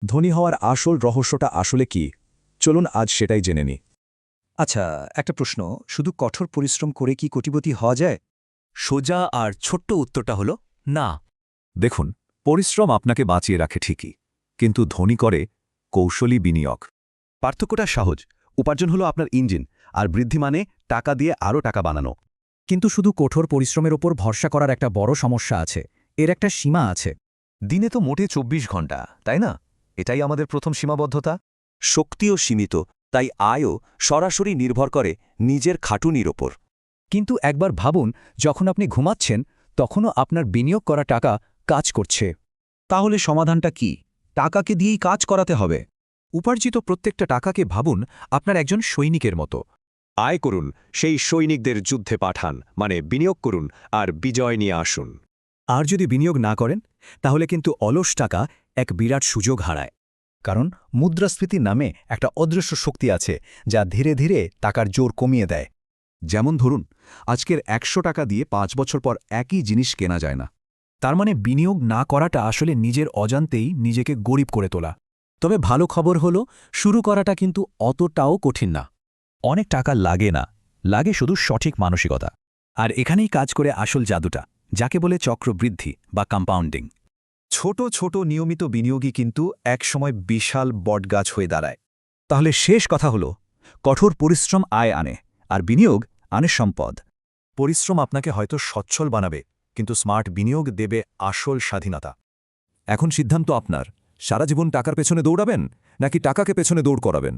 ধনী হওয়ার আসল রহস্যটা আসলে কি? চলুন আজ সেটাই জেনে নিই। আচ্ছা, একটা প্রশ্ন, শুধু কঠোর পরিশ্রম করে কি কোটিপতি হওয়া যায়? সোজা আর ছোট্ট উত্তরটা হল না। দেখুন, পরিশ্রম আপনাকে বাঁচিয়ে রাখে ঠিকই, কিন্তু ধনী করে কৌশলী বিনিয়োগ। পার্থক্যটা সহজ। উপার্জন হলো আপনার ইঞ্জিন, আর বৃদ্ধি মানে টাকা দিয়ে আরও টাকা বানানো। কিন্তু শুধু কঠোর পরিশ্রমের ওপর ভরসা করার একটা বড় সমস্যা আছে। এর একটা সীমা আছে। দিনে তো মোটে ২৪ ঘন্টা, তাই না? এটাই আমাদের প্রথম সীমাবদ্ধতা। শক্তিও সীমিত, তাই আয়ও সরাসরি নির্ভর করে নিজের খাটুনির ওপর। কিন্তু একবার ভাবুন, যখন আপনি ঘুমাচ্ছেন তখনও আপনার বিনিয়োগ করা টাকা কাজ করছে। তাহলে সমাধানটা কি? টাকাকে দিয়েই কাজ করাতে হবে। উপার্জিত প্রত্যেকটা টাকাকে ভাবুন আপনার একজন সৈনিকের মতো। আয় করুন, সেই সৈনিকদের যুদ্ধে পাঠান, মানে বিনিয়োগ করুন আর বিজয় নিয়ে আসুন। আর যদি বিনিয়োগ না করেন, তাহলে কিন্তু অলস টাকা এক বিরাট সুযোগ হারায়। কারণ মুদ্রাস্ফীতি নামে একটা অদৃশ্য শক্তি আছে, যা ধীরে ধীরে টাকার জোর কমিয়ে দেয়। যেমন ধরুন, আজকের ১০০ টাকা দিয়ে ৫ বছর পর একই জিনিস কেনা যায় না। তার মানে বিনিয়োগ না করাটা আসলে নিজের অজান্তেই নিজেকে গরিব করে তোলা। তবে ভালো খবর হলো, শুরু করাটা কিন্তু অতটাও কঠিন না। অনেক টাকা লাগে না, লাগে শুধু সঠিক মানসিকতা। আর এখানেই কাজ করে আসল জাদুটা, যাকে বলে চক্রবৃদ্ধি বা কম্পাউন্ডিং। ছোট ছোট নিয়মিত বিনিয়োগই কিন্তু একসময় বিশাল বটগাছ হয়ে দাঁড়ায়। তাহলে শেষ কথা হলো, কঠোর পরিশ্রম আয় আনে, আর বিনিয়োগ আনে সম্পদ। পরিশ্রম আপনাকে হয়তো সচ্ছল বানাবে, কিন্তু স্মার্ট বিনিয়োগ দেবে আসল স্বাধীনতা। এখন সিদ্ধান্ত আপনার, সারা জীবন টাকার পেছনে দৌড়াবেন নাকি টাকাকে পেছনে দৌড় করাবেন।